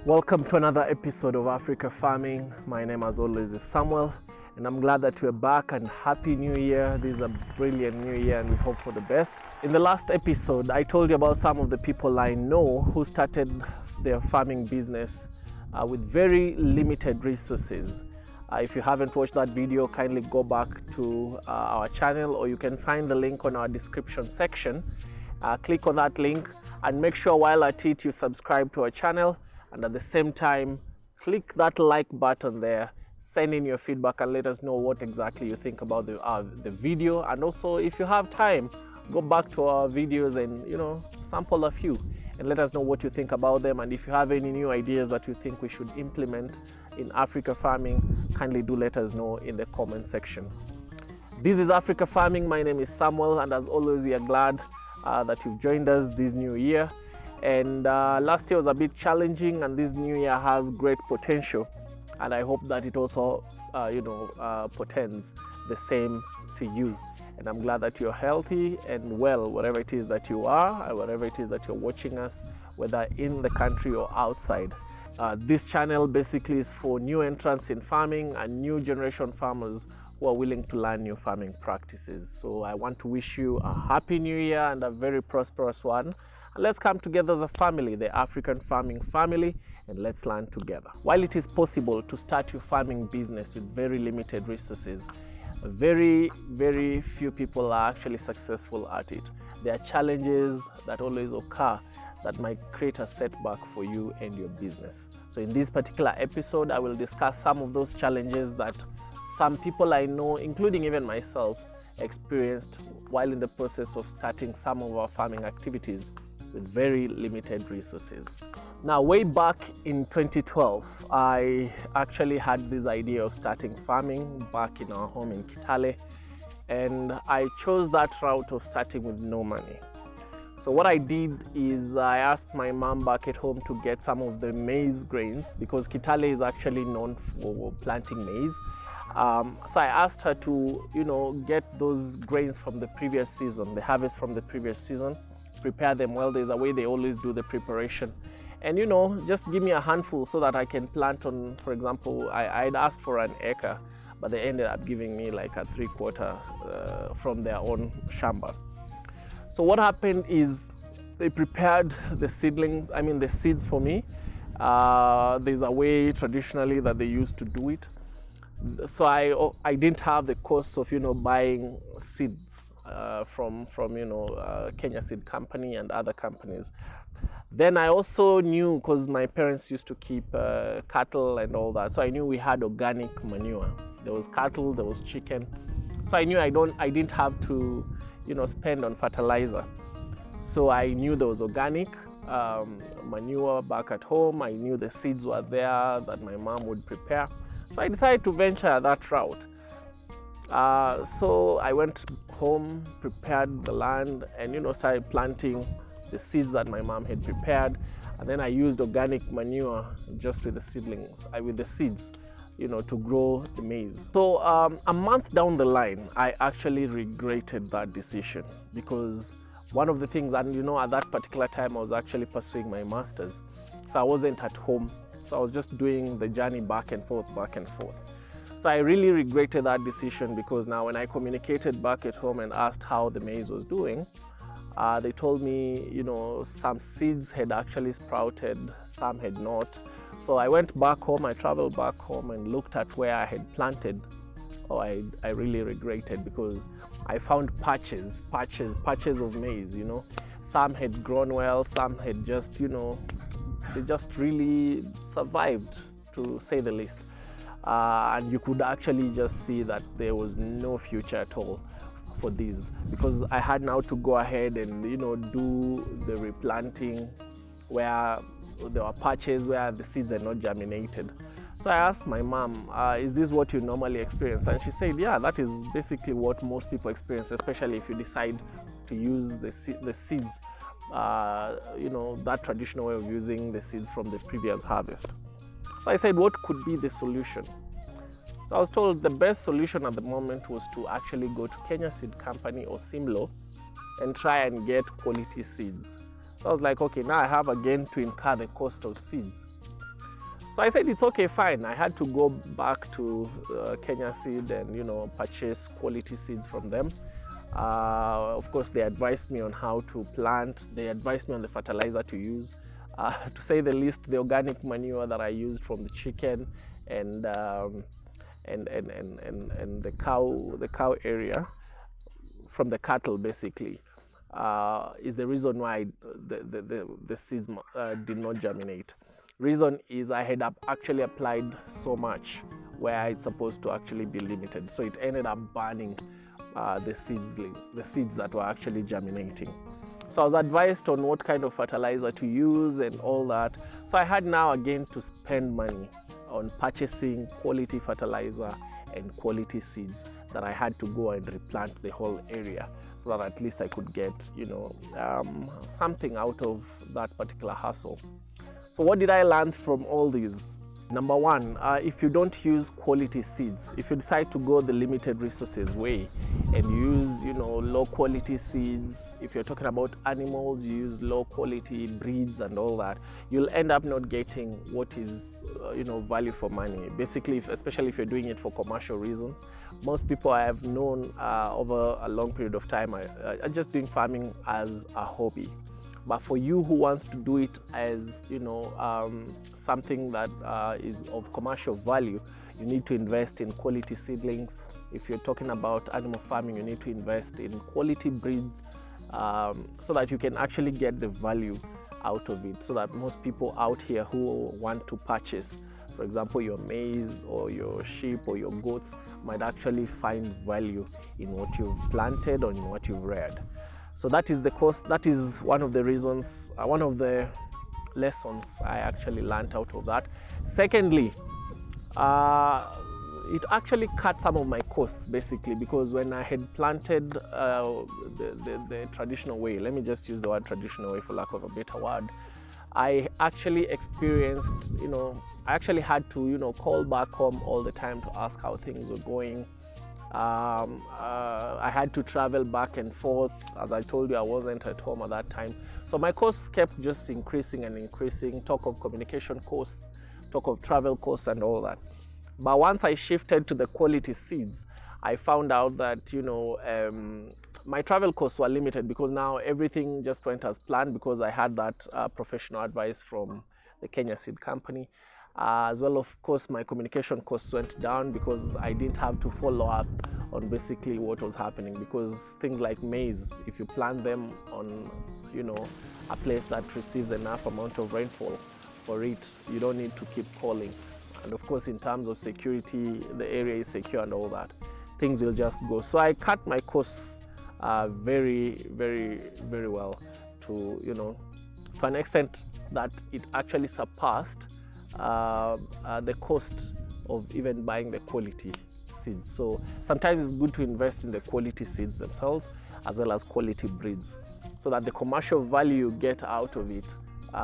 Welcome to another episode of Africa Farming. My name as always is Samuel, and I'm glad that you're back, and Happy New Year. This is a brilliant new year and we hope for the best. In the last episode, I told you about some of the people I know who started their farming business with very limited resources. If you haven't watched that video, kindly go back to our channel, or you can find the link on our description section. Click on that link and make sure while at it you subscribe to our channel, and at the same time click that like button there. Send in your feedback and let us know what exactly you think about the video. And also, if you have time, go back to our videos and sample a few and let us know what you think about them. And if you have any new ideas that you think we should implement in Africa Farming, kindly do let us know in the comment section. This is Africa Farming. My name is Samuel, and as always, we are glad that you've joined us this new year. And last year was a bit challenging, and this new year has great potential, and I hope that it also portends the same to you. And I'm glad that you're healthy and well, wherever it is that you are, or wherever it is that you're watching us, whether in the country or outside. This channel basically is for new entrants in farming and new generation farmers who are willing to learn new farming practices. So I want to wish you a happy new year and a very prosperous one. And let's come together as a family, the African farming family, and let's learn together. While it is possible to start your farming business with very limited resources, very few people are actually successful at it. There are challenges that always occur that might create a setback for you and your business. So in this particular episode, I will discuss some of those challenges that some people I know, including even myself, experienced while in the process of starting some of our farming activities with very limited resources. Now, way back in 2012, I actually had this idea of starting farming back in our home in Kitale, and I chose that route of starting with no money. So what I did is I asked my mom back at home to get some of the maize grains, because Kitale is actually known for planting maize. So I asked her to, get those grains from the previous season, the harvest from the previous season, prepare them well. There's a way they always do the preparation, and just give me a handful so that I can plant on. For example, I'd asked for an acre, but they ended up giving me like a 3/4 from their own shamba. So what happened is they prepared the seeds for me. There's a way traditionally that they used to do it. So I didn't have the cost of buying seeds from Kenya Seed Company and other companies. Then I also knew, because my parents used to keep cattle and all that, so I knew we had organic manure. There was cattle, there was chicken, so I knew I didn't have to spend on fertilizer. So I knew there was organic manure back at home. I knew the seeds were there that my mom would prepare. So I decided to venture that route. So I went home, prepared the land, and started planting the seeds that my mom had prepared. And then I used organic manure just with the seedlings, with the seeds, to grow the maize. So a month down the line, I actually regretted that decision, because one of the things, and at that particular time I was actually pursuing my master's, so I wasn't at home. So I was just doing the journey back and forth. So I really regretted that decision, because now when I communicated back at home and asked how the maize was doing, they told me, some seeds had actually sprouted, some had not. So I went back home, I traveled back home and looked at where I had planted. I really regretted, because I found patches of maize, Some had grown well, some had just, they just really survived, to say the least. And you could actually just see that there was no future at all for these, because I had now to go ahead and do the replanting where there were patches where the seeds had not germinated. So I asked my mom, is this what you normally experience? And she said, yeah, that is basically what most people experience, especially if you decide to use the seeds, that traditional way of using the seeds from the previous harvest. So I said, what could be the solution? So I was told the best solution at the moment was to actually go to Kenya Seed Company or Simlo and try and get quality seeds. So I was like, okay, now I have again to incur the cost of seeds. So I said, it's okay, fine. I had to go back to Kenya Seed and, you know, purchase quality seeds from them. Of course, they advised me on how to plant. They advised me on the fertilizer to use. To say the least, the organic manure that I used from the chicken and the cow area, from the cattle basically, is the reason why the seeds did not germinate. Reason is I had actually applied so much where it's supposed to actually be limited, so it ended up burning the seeds that were actually germinating. So I was advised on what kind of fertilizer to use and all that. So I had now again to spend money on purchasing quality fertilizer and quality seeds that I had to go and replant the whole area, so that at least I could get, you know, something out of that particular hassle. So what did I learn from all these? Number one, if you don't use quality seeds, if you decide to go the limited resources way and use, you know, low quality seeds, if you're talking about animals, you use low quality breeds and all that, you'll end up not getting what is, you know, value for money. Basically, especially if you're doing it for commercial reasons. Most people I have known over a long period of time are just doing farming as a hobby. But for you who wants to do it as, you know, something that is of commercial value, you need to invest in quality seedlings. If you're talking about animal farming, you need to invest in quality breeds, so that you can actually get the value out of it, so that most people out here who want to purchase, for example, your maize or your sheep or your goats, might actually find value in what you've planted or in what you've reared. So that is the cost. That is one of the reasons, one of the lessons I actually learned out of that. Secondly, it actually cut some of my costs basically, because when I had planted the traditional way, let me just use the word traditional way for lack of a better word, I actually experienced, you know, I actually had to, you know, call back home all the time to ask how things were going. I had to travel back and forth. As I told you, I wasn't at home at that time. So my costs kept just increasing and increasing. Talk of communication costs, talk of travel costs and all that. But once I shifted to the quality seeds, I found out that, you know, my travel costs were limited, because now everything just went as planned, because I had that professional advice from the Kenya Seed Company. As well, of course, my communication costs went down, because I didn't have to follow up on basically what was happening, because things like maize, if you plant them on, you know, a place that receives enough amount of rainfall for it, you don't need to keep calling. And of course, in terms of security, the area is secure and all that, things will just go. So I cut my costs very, very, very well, to, you know, to an extent that it actually surpassed the cost of even buying the quality seeds. So sometimes it's good to invest in the quality seeds themselves, as well as quality breeds, so that the commercial value you get out of it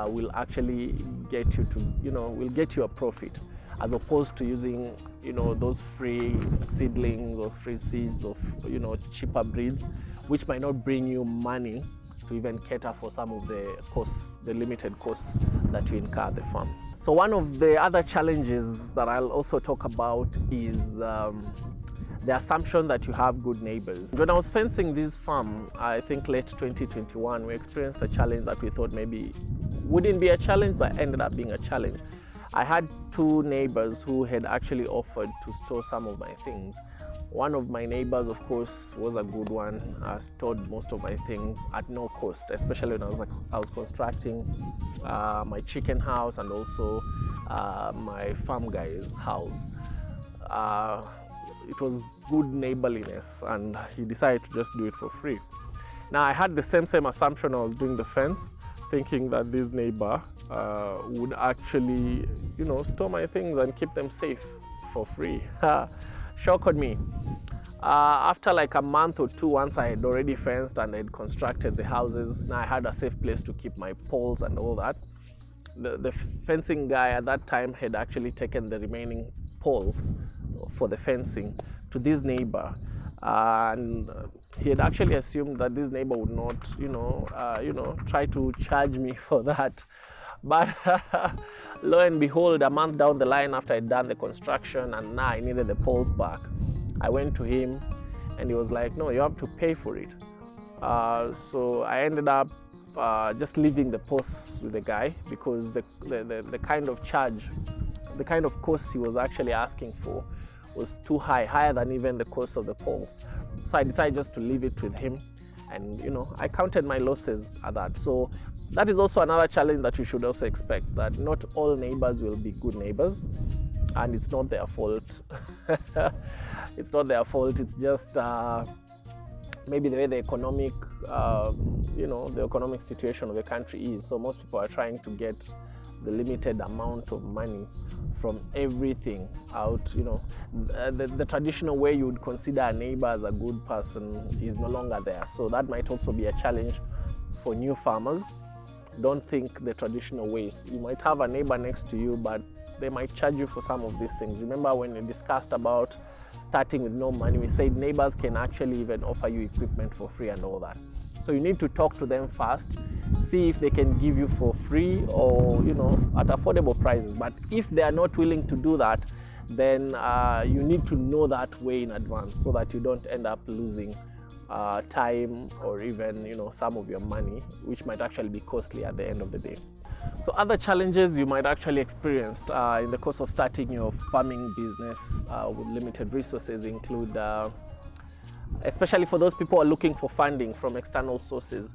will actually get you to, you know, will get you a profit, as opposed to using, you know, those free seedlings or free seeds of, you know, cheaper breeds, which might not bring you money to even cater for some of the costs, the limited costs that you incur at the farm. So one of the other challenges that I'll also talk about is the assumption that you have good neighbors. When I was fencing this farm, I think late 2021, we experienced a challenge that we thought maybe wouldn't be a challenge, but ended up being a challenge. I had two neighbors who had actually offered to store some of my things. One of my neighbors, of course, was a good one. Stored most of my things at no cost, especially when I was constructing my chicken house and also my farm guy's house. It was good neighborliness, and he decided to just do it for free. Now, I had the same assumption. I was doing the fence, thinking that this neighbor would actually, you know, store my things and keep them safe for free. Shock on me. After like a month or two, once I had already fenced and had constructed the houses, now I had a safe place to keep my poles and all that. The fencing guy at that time had actually taken the remaining poles for the fencing to this neighbor, and he had actually assumed that this neighbor would not, try to charge me for that. But lo and behold, a month down the line after I'd done the construction and now I needed the poles back, I went to him and he was like, no, you have to pay for it. So I ended up just leaving the posts with the guy because the kind of charge, the kind of cost he was actually asking for was too high, higher than even the cost of the poles. So I decided just to leave it with him, and I counted my losses at that. So that is also another challenge that you should also expect, that not all neighbors will be good neighbors, and it's not their fault. It's not their fault. It's just maybe the way the economic the economic situation of the country is. So most people are trying to get the limited amount of money from everything out. The traditional way you would consider a neighbor as a good person is no longer there. So that might also be a challenge for new farmers. Don't think the traditional ways. You might have a neighbor next to you, but they might charge you for some of these things. Remember when we discussed about starting with no money, we said neighbors can actually even offer you equipment for free and all that. So you need to talk to them first, see if they can give you for free or at affordable prices. But if they are not willing to do that, then you need to know that way in advance so that you don't end up losing time or even some of your money, which might actually be costly at the end of the day. So other challenges you might actually experience in the course of starting your farming business with limited resources include, especially for those people who are looking for funding from external sources,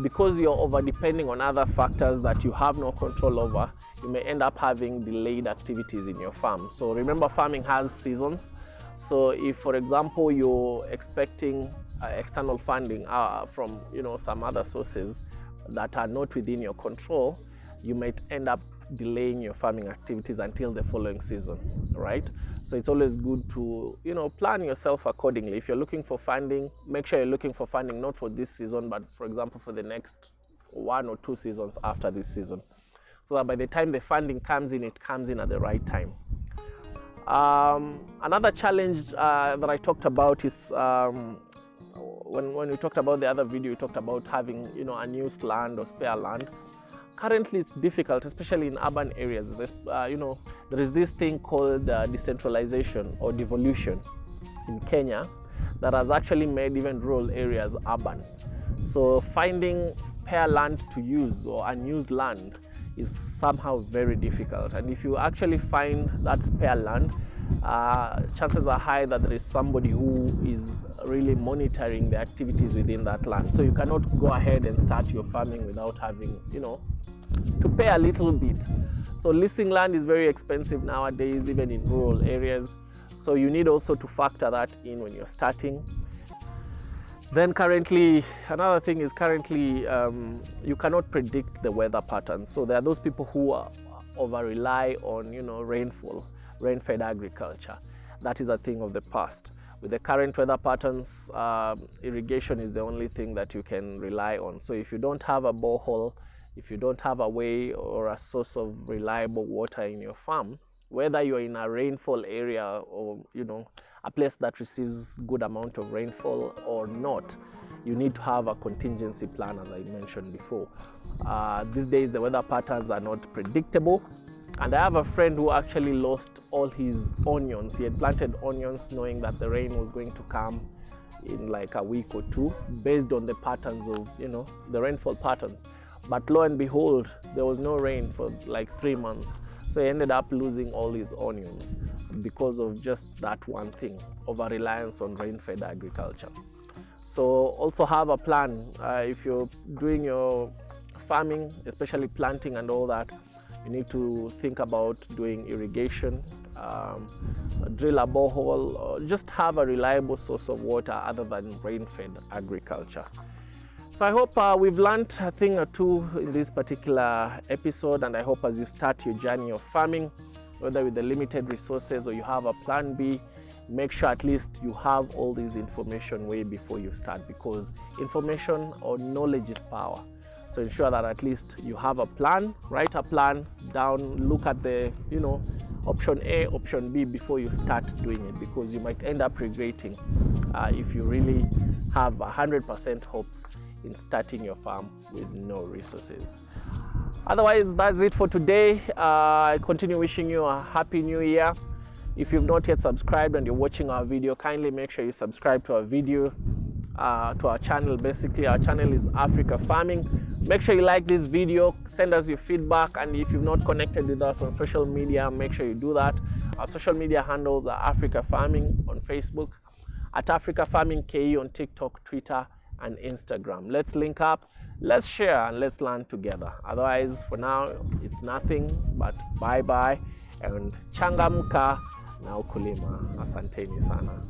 because you're over depending on other factors that you have no control over, you may end up having delayed activities in your farm. So remember, farming has seasons. So if, for example, you're expecting external funding from some other sources that are not within your control, you might end up delaying your farming activities until the following season, right? So it's always good to plan yourself accordingly. If you're looking for funding, make sure you're looking for funding not for this season, but for example for the next 1 or 2 seasons after this season, so that by the time the funding comes in, it comes in at the right time. Another challenge that I talked about is when we talked about the other video, we talked about having unused land or spare land. Currently, it's difficult, especially in urban areas. There is this thing called decentralization or devolution in Kenya that has actually made even rural areas urban. So finding spare land to use or unused land is somehow very difficult. And if you actually find that spare land, chances are high that there is somebody who is really monitoring the activities within that land. So you cannot go ahead and start your farming without having, to pay a little bit. So leasing land is very expensive nowadays, even in rural areas. So you need also to factor that in when you're starting. Then another thing is you cannot predict the weather patterns. So there are those people who over rely on rainfall, rain-fed agriculture. That is a thing of the past. With the current weather patterns, irrigation is the only thing that you can rely on. So if you don't have a borehole, if you don't have a way or a source of reliable water in your farm, whether you're in a rainfall area or a place that receives good amount of rainfall or not, you need to have a contingency plan, as I mentioned before. These days the weather patterns are not predictable, and I have a friend who actually lost all his onions. He had planted onions knowing that the rain was going to come in like a week or 2 based on the patterns of the rainfall patterns, but lo and behold, there was no rain for like 3 months. So he ended up losing all his onions because of just that one thing, over reliance on rain-fed agriculture. So also have a plan. If you're doing your farming, especially planting and all that, you need to think about doing irrigation, drill a borehole, or just have a reliable source of water other than rain-fed agriculture. So I hope we've learned a thing or two in this particular episode, and I hope as you start your journey of farming, whether with the limited resources or you have a plan B, make sure at least you have all this information way before you start, because information or knowledge is power. So ensure that at least you have a plan, write a plan down, look at the option A, option B before you start doing it, because you might end up regretting if you really have 100% hopes in starting your farm with no resources. Otherwise, that's it for today. I continue wishing you a happy new year. If you've not yet subscribed and you're watching our video, kindly make sure you subscribe to our video, to our channel. Basically, our channel is Africa Farming. Make sure you like this video, send us your feedback, and if you've not connected with us on social media, make sure you do that. Our social media handles are Africa Farming on Facebook, at Africa Farming KE on TikTok, Twitter, and Instagram. Let's link up, let's share, and let's learn together. Otherwise, for now, it's nothing but bye bye and changamka na ukulima. Asanteni sana.